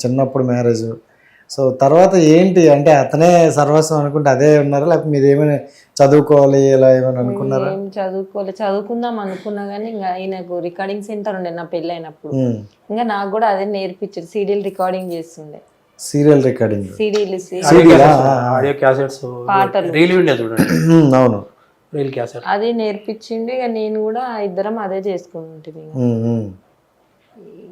చిన్నప్పుడు marriage. So తర్వాత ఏంటి అంటే అతనే సర్వస్వం అనుకుంటే అదే ఉన్నారా, లేకపోతే మీరు ఏమైనా చదువుకోవాలి ఇలా ఏమైనా అనుకున్నారా? ఏం చదువుకోవాలి, చదువుకుందాం అనుకున్నా కానీ ఇంకా ఆయనకు రికార్డింగ్ సెంటర్ ఉండే నా పెళ్ళి అయినప్పుడు. ఇంకా నాకు కూడా అదే నేర్పించారు, సీడీలు రికార్డింగ్ చేస్తుండే. సీరియల్ రికార్డింగ్, సీడీలు ఆడియో క్యాసెట్స్, పాటలు రీల్ ఉండే చూడండి, అవును రీల్ క్యాసెట్, అది నేర్పించిండు. ఇక నేను కూడా ఇద్దరం అదే చేసుకుంటుంది.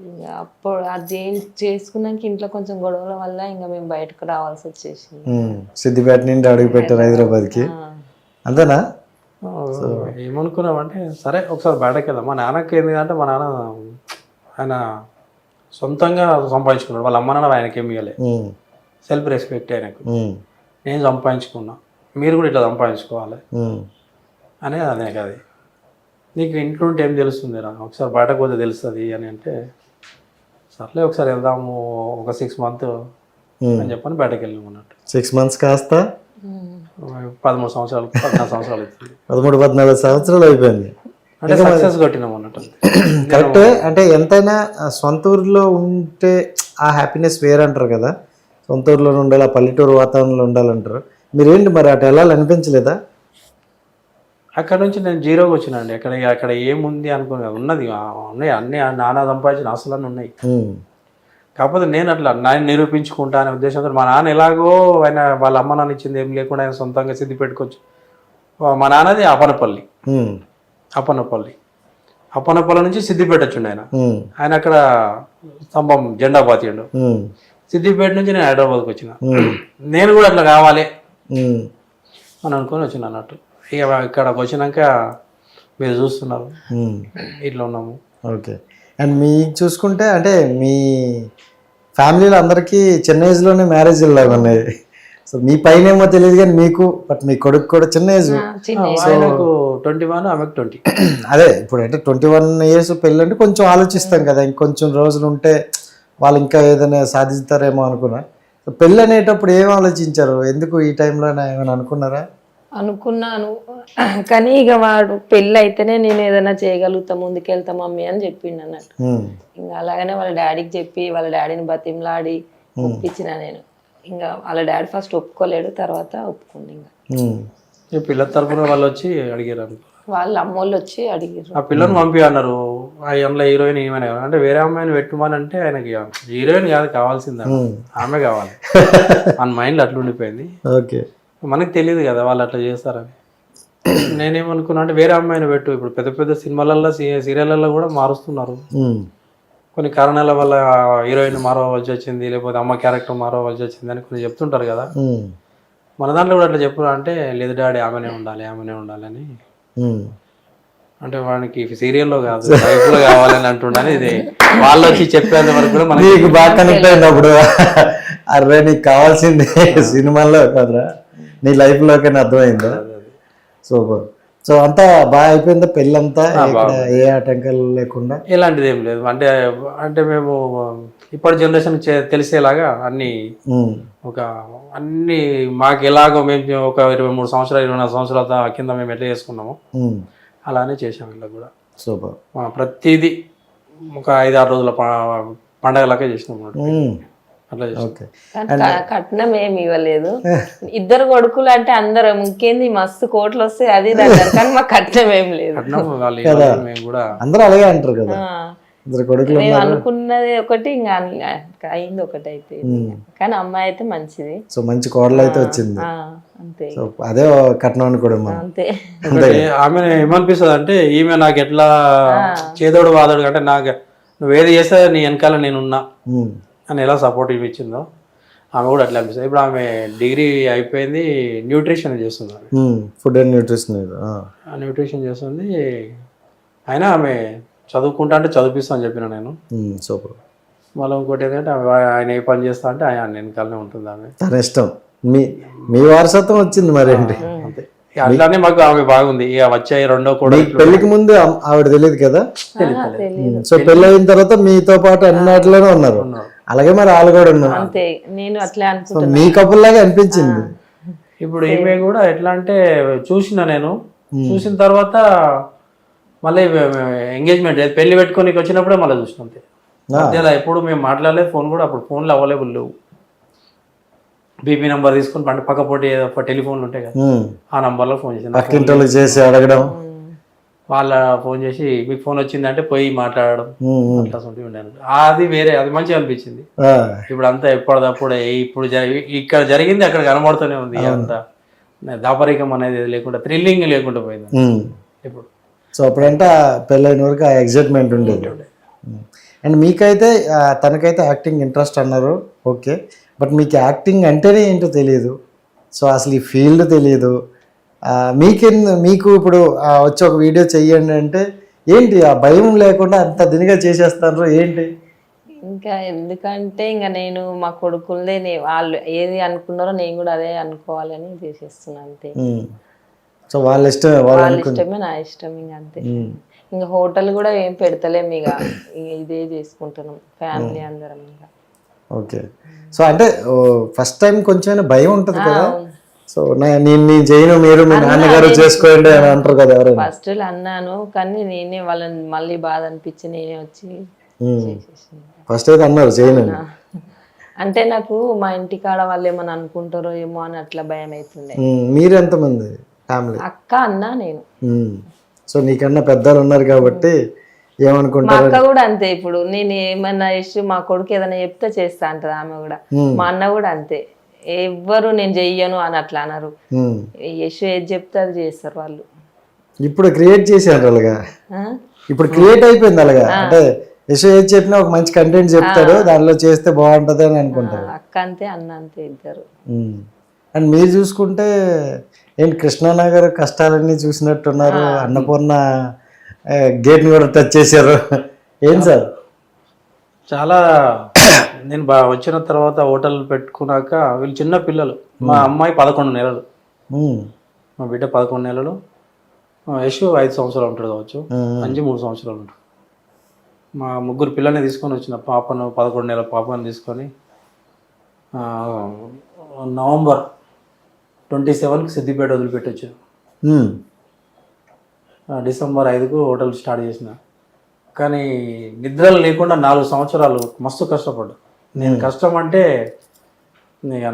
ఇంకా అప్పుడు అది చేసుకున్నాక ఇంట్లో కొంచెం గొడవల వల్ల ఇంకా మేము బయటకు రావాల్సి వచ్చేసింది. సిద్దిపేట నుండి అడుగు పెట్టారు హైదరాబాద్కి, అంతేనా? ఏమనుకున్నామంటే సరే ఒకసారి బయటకు వెళ్దాం. మా నాన్నకి ఏంటంటే మా నాన్న ఆయన సొంతంగా సంపాదించుకున్నాడు, వాళ్ళ అమ్మ నాన్న ఆయనకి ఏమి ఇవ్వలే, సెల్ఫ్ రెస్పెక్ట్ ఆయనకు. నేను సంపాదించుకున్నా, మీరు కూడా ఇట్లా సంపాదించుకోవాలి అనేది అదే కాదు. నీకు ఇంట్లో ఉంటే ఏం తెలుస్తుంది రా, ఒకసారి బయటకు పోతే తెలుస్తుంది అని అంటే సర్లే ఒకసారి వెళ్దాము ఒక 6 months అని చెప్పని బయటకు వెళ్ళాము అన్నట్టు. 6 months కాస్త 13 సంవత్సరాలు 14 సంవత్సరాలు అవుతుంది. 13-14 సంవత్సరాలు అయిపోయింది అంటే సక్సెస్ కొట్టినాం అన్నట్టు. కరెక్టే. అంటే ఎంతైనా సొంత ఊరిలో ఉంటే ఆ హ్యాపీనెస్ వేరే అంటారు కదా, సొంత ఊరిలో ఉండాలి, ఆ పల్లెటూరు వాతావరణంలో ఉండాలంటారు. మీరేంటి మరి అటు వెళ్ళాలనిపించలేదా? అక్కడ నుంచి నేను జీరోకి వచ్చినా అండి. అక్కడ ఏముంది అనుకున్నా, ఉన్నది ఉన్నాయి, అన్నీ నాన్న సంపాదించిన ఆస్తులన్నీ ఉన్నాయి. కాకపోతే నేను అట్లా నేను నిరూపించుకుంటా అనే ఉద్దేశంతో మా నాన్న ఎలాగో ఆయన వాళ్ళ అమ్మ నాన్న ఇచ్చింది ఏం లేకుండా ఆయన సొంతంగా సిద్దిపెట్టుకోవచ్చు. మా నాన్నది అప్పనపల్లి నుంచి సిద్దిపేట వచ్చిండు ఆయన అక్కడ స్తంభం జెండా పాతిండు. సిద్దిపేట నుంచి నేను హైదరాబాద్కి వచ్చిన. నేను కూడా అట్లా కావాలి అని అనుకొని వచ్చిన అన్నట్టు. ఇక ఇక్కడికి వచ్చినాక మీరు చూస్తున్నారు ఇట్లా ఉన్నాము. ఓకే. అండ్ మీ చూసుకుంటే అంటే మీ ఫ్యామిలీలో అందరికీ చిన్న ఏజ్లోనే మ్యారేజ్ లాగా ఉన్నాయి. సో మీ పైన ఏమో తెలియదు కానీ మీకు, బట్ మీ కొడుకు కూడా చిన్న ఏజ్. ఆయనకు 21, ఆమెకు 20. అదే ఇప్పుడు అంటే 21 years పెళ్ళి అంటే కొంచెం ఆలోచిస్తాం కదా, ఇంకొంచెం రోజులు ఉంటే వాళ్ళు ఇంకా ఏదైనా సాధిస్తారేమో అనుకున్నా. పెళ్ళి అనేటప్పుడు ఏం ఆలోచించారు, ఎందుకు ఈ టైంలో ఏమైనా అనుకున్నారా? అనుకున్నాను కానీ ఇక వాడు పెళ్ళి అయితేనే నేను ఏదైనా చేయగలుగుతా, ముందుకెళ్తా మమ్మీ అని చెప్పిండు అన్నట్టు. ఇంకా అలాగనే వాళ్ళ డాడీకి చెప్పి వాళ్ళ డాడీని బతిమలాడి ఒప్పించిన నేను. ఇంకా వాళ్ళ డాడీ ఫస్ట్ ఒప్పుకోలేడు, తర్వాత ఒప్పుకుంది. ఇంకా పిల్లల తరపున వాళ్ళు వచ్చి అడిగారు, వాళ్ళ అమ్మోళ్ళు వచ్చి అడిగారు, ఆ పిల్లని పంపి అన్నారు. అందులో హీరోయిన్ ఏమైనా అంటే వేరే అమ్మాయిని పెట్టుమని అంటే ఆయనకి హీరోయిన్ కాదు కావాల్సిందా, ఆమె కావాలి మన మైండ్లో అట్లా ఉండిపోయింది. ఓకే. మనకు తెలియదు కదా వాళ్ళు అట్లా చేస్తారని. నేనేమనుకున్నా అంటే వేరే అమ్మాయిని పెట్టు. ఇప్పుడు పెద్ద పెద్ద సినిమాలలో సీరియళ్ళలో కూడా మారుస్తున్నారు. కొన్ని కారణాల వల్ల హీరోయిన్ మారవలసి వచ్చింది, లేకపోతే అమ్మ క్యారెక్టర్ మారవలసి వచ్చింది అని కొన్ని చెప్తుంటారు కదా. మన దాంట్లో కూడా అట్లా చెప్పు అంటే లేదు డాడీ ఆమెనే ఉండాలి అని. అంటే వానికి సీరియల్లో కాదు లైఫ్లో కావాలని అంటుండని ఇది వాళ్ళు వచ్చి చెప్పేంత వరకు కూడా మనకి బాగా కనెక్ట్ అయినప్పుడు అరే నీకు కావాల్సింది సినిమాల్లో కాదురా నీ లైఫ్లోకైనా అర్థమైందా? సూపర్. సో అంతా బాగా అయిపోయిందా పెళ్ళంతా, ఏ ఆటంకాలు లేకుండా? ఎలాంటిది ఏం లేదు. అంటే మేము ఇప్పటి జనరేషన్ తెలిసేలాగా అన్ని అన్ని మాకు ఎలాగో మేము ఒక 23 సంవత్సరాలు 24 సంవత్సరాల కింద మేము ఎట్లా చేసుకున్నామో అలానే చేసాము ఇలా కూడా. సూపర్. ప్రతిదీ ఒక 5-6 రోజుల పండగలాగా చేసినాం అట్లా చేసాం. కట్నం ఏమి ఇవ్వలేదు. 2 కొడుకులు అంటే అందరూ ఇంకేంది మస్తు కోట్లు వస్తాయి అది అంటారు కానీ మాకు కట్నం ఏం లేదు. మేము కూడా అందరూ అలాగే అంటారు కదా, మేము అనుకున్నది ఒకటి ఇంకా అయింది ఒకటి అయితే. కానీ అమ్మాయి అయితే మంచిది, సో మంచి కోడలు అయితే వచ్చింది. అంతే, అదే కట్నం కూడా అంతే. ఆమె ఏమనిపిస్తుంది అంటే ఈమె నాకు ఎట్లా చేదోడు వాదోడు అంటే నాకు నువ్వేది చేస్తే నీ వెనకాల నేనున్నా అని ఎలా సపోర్ట్ ఇచ్చిందో ఆమె కూడా అట్లా అనిపిస్తుంది. ఇప్పుడు ఆమె డిగ్రీ అయిపోయింది, న్యూట్రిషన్ చేస్తుంది, ఫుడ్ అండ్ న్యూట్రిషన్ చేస్తుంది. అయినా ఆమె చదువుకుంటా అంటే చదివిస్తా అని చెప్పిన నేను. సూపర్. మళ్ళీ ఇంకోటి ఏంటంటే ఆయన ఏ పని చేస్తా అంటే ఆయన వెనకాలనే ఉంటుంది. ఆమె తన ఇష్టం, మీ వారసత్వం వచ్చింది మరి ఏంటి. అంతే, అట్లానే మాకు ఆమె బాగుంది. ఇక వచ్చాయి రెండో కూడా. పెళ్లికి ముందు ఆవిడ తెలియదు కదా, సో పెళ్లి అయిన తర్వాత మీతో పాటు అన్నిటిలోనే ఉన్నారు, అలాగే మరి వాళ్ళు కూడా ఉన్నారు. నేను అట్లా అనుకుంటా, మీ కపుల్ లాగా అనిపించింది. ఇప్పుడు ఈమె కూడా ఎట్లా అంటే చూసిన తర్వాత మళ్ళీ ఎంగేజ్మెంట్ పెళ్లి పెట్టుకోనికి వచ్చినప్పుడే మళ్ళీ చూసిన. అంతే, మధ్యలో ఎప్పుడు మేము మాట్లాడలేదు, ఫోన్ కూడా అప్పుడు ఫోన్లు అవైలబుల్ లేవు. బీపీ నెంబర్ తీసుకొని పక్క పోటీ టెలిఫోన్లు ఉంటాయి కదా, ఆ నంబర్లో ఫోన్ చేసి పక్కింటోళ్ళకి చేసి అడగడం, వాళ్ళ ఫోన్ చేసి మీకు ఫోన్ వచ్చిందంటే పోయి మాట్లాడడం, అట్లా ఉండేది. అది వేరే, అది మంచిగా అనిపించింది. ఇప్పుడు అంతా ఎప్పటిదప్పుడే ఇప్పుడు ఇక్కడ జరిగింది అక్కడ కనబడుతూనే ఉంది. అంత దాపరికం అనేది లేకుండా, థ్రిల్లింగ్ లేకుండా పోయింది ఇప్పుడు. సో అప్పుడంటే పెళ్ళైన వరకు ఆ ఎగ్జైట్మెంట్ ఉండేది. అండ్ మీకైతే తనకైతే యాక్టింగ్ ఇంట్రెస్ట్ అన్నారు, ఓకే. బట్ మీకు యాక్టింగ్ అంటేనే ఏంటో తెలియదు, సో అసలు ఈ ఫీల్డ్ తెలియదు. మీకు ఇప్పుడు వచ్చి ఒక వీడియో చెయ్యండి అంటే ఏంటి ఆ భయం లేకుండా అంత దినిగా చేసేస్తారు ఏంటి? ఇంకా ఎందుకంటే ఇంకా నేను మా కొడుకులదే వాళ్ళు ఏది అనుకున్నారో నేను కూడా అదే అనుకోవాలని చేసేస్తున్నాను అంతే. సో వాళ్ళ ఇష్టమే నా ఇష్టం ఇంకా అంతే. ఇంకా హోటల్ కూడా ఏం పెడతలేము, ఇక ఇదే చేసుకుంటున్నాం ఫ్యామిలీ అందరం ఇంకా. ఓకే. సో అంటే ఫస్ట్ టైం కొంచెం భయం ఉంటుంది కదా, సో నేను చేయను మీరు మీ నాన్నగారు చేసుకోండి అని అంటారు కదా ఎవరైనా. ఫస్ట్ అన్నాను కానీ నేనే వాళ్ళని మళ్ళీ బాధ అనిపించి నేనే వచ్చి చేసేసాను. ఫస్ట్ అయితే అన్నారు చేయను అంటే నాకు మా ఇంటికాడ వాళ్ళు ఏమని అనుకుంటారో ఏమో అని అట్లా భయం అవుతుండే. మీరు ఎంతమంది ఫ్యామిలీ? అక్క అన్న నేను. సో నీకన్నా పెద్దలు ఉన్నారు కాబట్టి ఏమనుకుంటారు? మా అక్క కూడా అంతే. ఇప్పుడు నేను ఏమన్నా ఇష్యూ మా కొడుకు ఏదైనా చెప్తే చేస్తా అంటది ఆమె కూడా. మా అన్న కూడా అంతే, ఎవ్వరు నేను చెయ్యను అని అట్లా అన్నారు. యశు ఏది చెప్తే అది చేస్తారు వాళ్ళు. ఇప్పుడు క్రియేట్ చేశారు అలాగా, ఇప్పుడు క్రియేట్ అయిపోయింది అలాగా. అంటే యశు ఏది చెప్పినా ఒక మంచి కంటెంట్ చెప్తాడు, దానిలో చేస్తే బాగుంటది అని అనుకుంటారు. అక్క అంతే అన్న అంతే ఇద్దరు. అండ్ మీరు చూసుకుంటే ఏంటి కృష్ణానగర్ కష్టాలన్నీ చూసినట్టున్నారు, అన్నపూర్ణ గేట్ని కూడా టచ్ చేశారు. ఏం సార్ చాలా నేను వచ్చిన తర్వాత హోటల్ పెట్టుకున్నాక వీళ్ళు చిన్న పిల్లలు. మా అమ్మాయి 11 నెలలు, మా బిడ్డ 11 నెలలు, యశు 5 సంవత్సరాలు ఉంటాడు కావచ్చు, అంజు 3 సంవత్సరాలు ఉంటాడు. మా ముగ్గురు పిల్లల్ని తీసుకొని వచ్చిన పాపను 11 నెలల పాపను తీసుకొని నవంబర్ 27కి సిద్దిపేట వదిలిపెట్టి వచ్చాను. డిసెంబర్ 5కు హోటల్ స్టార్ట్ చేసిన. కానీ నిద్రలు లేకుండా 4 సంవత్సరాలు మస్తు కష్టపడ్డా. నేను కష్టం అంటే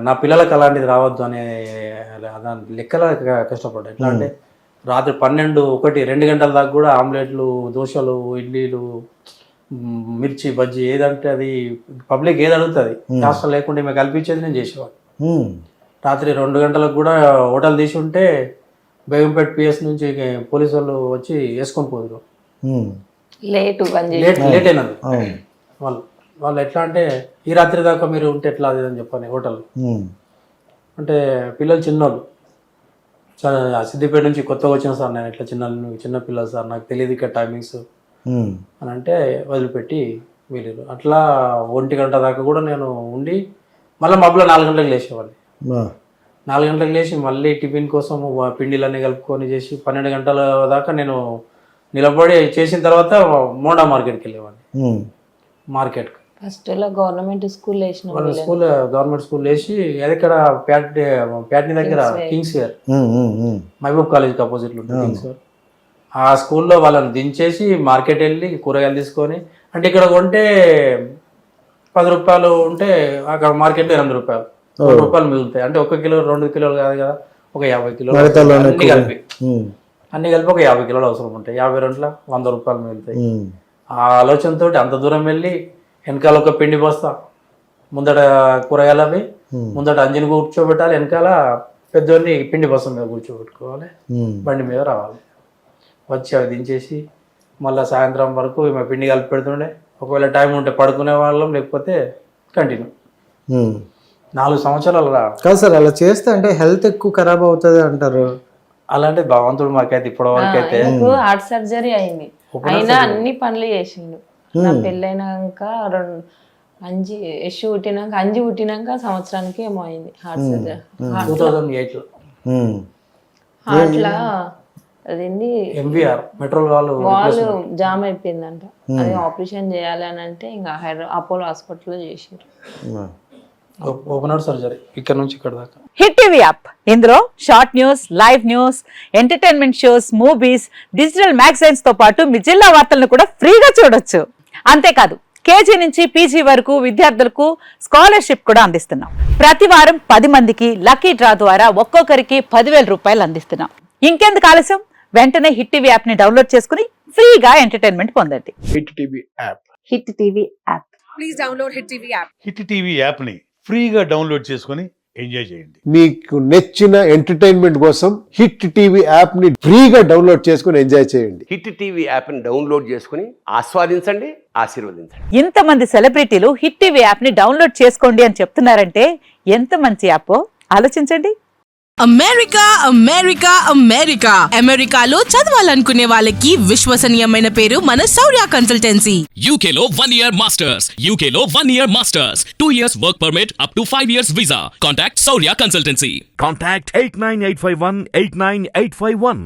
నా పిల్లలకు అలాంటిది రావద్దు అనే దాని లెక్కలా కష్టపడ్డా. ఎట్లా అంటే రాత్రి 12, 1, 2 గంటల దాకా కూడా ఆమ్లెట్లు, దోశలు, ఇడ్లీలు, మిర్చి బజ్జీ ఏదంటే అది పబ్లిక్ ఏది అడుగుతుంది హాస్టల్ లేకుండా మేము కల్పించేది నేను చేసేవాడు. రాత్రి 2 గంటలకు కూడా హోటల్ తీసి ఉంటే బేగంపేట పిఎస్ నుంచి పోలీసు వాళ్ళు వచ్చి వేసుకొని పోదురు. లేట్ అయినది వాళ్ళు ఎట్లా అంటే ఈ రాత్రి దాకా మీరు ఉంటే ఎట్లా అది అని చెప్పని హోటల్. అంటే పిల్లలు చిన్నోళ్ళు, సిద్దిపేట నుంచి కొత్తగా వచ్చిన సార్ నేను ఇట్లా చిన్న పిల్లలు సార్ నాకు తెలియదు ఇక్కడ టైమింగ్స్ అని అంటే వదిలిపెట్టి వీళ్ళు అట్లా 1 గంట దాకా కూడా నేను ఉండి మళ్ళీ మబ్బులో 4 గంటలకు లేచేవాడిని. 4 గంటలకు లేచి మళ్ళీ టిఫిన్ కోసం పిండిలన్నీ కలుపుకొని చేసి 12 గంటల దాకా నేను నిలబడి చేసిన తర్వాత మోండా మార్కెట్కి వెళ్ళేవాడిని. మార్కెట్కి first government school government school వేసి అది ఇక్కడ ప్యాట్ని దగ్గర కింగ్స్ వేర్ మహబూబ్ కాలేజ్కి ఆపోజిట్లో ఉంటుంది కింగ్స్ వేర్. ఆ స్కూల్లో వాళ్ళని దించేసి మార్కెట్ వెళ్ళి కూరగాయలు తీసుకొని, అంటే ఇక్కడ కొంటే 10 రూపాయలు ఉంటే అక్కడ మార్కెట్లో 8 రూపాయలు, 2 రూపాయలు మిగులుతాయి. అంటే 1 కిలో 2 కిలోలు కాదు కదా, ఒక 50 కిలోలు అన్ని కలిపి ఒక 50 కిలోలు అవసరం ఉంటాయి. 52 100 రూపాయలు మిగులుతాయి. ఆ ఆలోచనతో అంత దూరం వెళ్ళి వెనకాల ఒక పిండి బస్తా, ముందట కూరగాయలు అవి, ముందట అంజని కూర్చోబెట్టాలి, వెనకాల పెద్దోడిని పిండి బస్తా మీద కూర్చోబెట్టుకోవాలి, బండి మీద రావాలి. వచ్చి అవి దించేసి మళ్ళీ సాయంత్రం వరకు మేము పిండి కలిపి పెడుతుండే. ఒకవేళ టైం ఉంటే పడుకునే వాళ్ళం, లేకపోతే కంటిన్యూ. 4 సంవత్సరాలు కాదు సార్ అలా చేస్తే అంటే హెల్త్ ఎక్కువ ఖరాబ్ అవుతుంది అంటారు. అలాంటి భగవంతుడు మాకైతే ఇప్పటి వరకు అయితే హార్ట్ సర్జరీ అయింది, అయినా అన్ని పనులు చేసిండు. నా పెళ్ళైనాక యశు పుట్టినాక సంవత్సరానికి ఏమో అయింది హార్ట్ సర్జరీ. 2008లో హార్ట్లా అదేంటి ఎంబీఆర్ మెట్రోల్ వాళ్ళు జామ్ అయిపోయిందంట, అది ఆపరేషన్ చేయాలి అని అంటే ఇంకా అపోలో హాస్పిటల్లో చేసారు ఓపెన్ హార్ట్ సర్జరీ ఇక్కడ నుంచి ఇక్కడ దాకా. హిట్ టీవీ యాప్, ఇందులో short news, live news, entertainment shows, movies, digital magazines తో పాటు మీ జిల్లా వార్తలను కూడా ఫ్రీగా చూడొచ్చు. అంతేకాదు కేజీ నుంచి పీజీ వరకు విద్యార్థులకు స్కాలర్షిప్ కూడా అందిస్తున్నాం. ప్రతి వారం 10 మందికి లక్కీ డ్రా ద్వారా ఒక్కొక్కరికి 10,000 రూపాయలు అందిస్తున్నాం. ఇంకెందుకు ఆలస్యం, వెంటనే హిట్ టీవీ యాప్ ని డౌన్లోడ్ చేసుకుని ఫ్రీగా ఎంటర్టైన్మెంట్ పొందండి. Hit TV app. Hit TV app. Please download Hit TV app. Hit TV యాప్ని ఫ్రీగా డౌన్లోడ్ చేసుకొని ఎంజాయ్ చేయండి. మీకు నచ్చిన ఎంటర్టైన్మెంట్ కోసం హిట్ టీవీ యాప్ ని ఫ్రీగా డౌన్లోడ్ చేసుకుని ఎంజాయ్ చేయండి. హిట్ టీవీ యాప్ని డౌన్లోడ్ చేసుకుని ఆస్వాదించండి, ఆశీర్వదించండి. ఇంతమంది సెలబ్రిటీలు హిట్ టీవీ యాప్ ని డౌన్లోడ్ చేసుకోండి అని చెప్తున్నారంటే ఎంత మంచి యాప్ ఆలోచించండి. అమెరికా అమెరికా అమెరికా అమెరికాలో చదవాలనుకునే వాళ్ళకి విశ్వసనీయమైన పేరు మన శౌర్య consultancy. UK Law 1 Year Masters. UK Law 1 Year Masters. 2 years work permit up to 5 years visa. Contact Saurya Consultancy. Contact 89851 89851.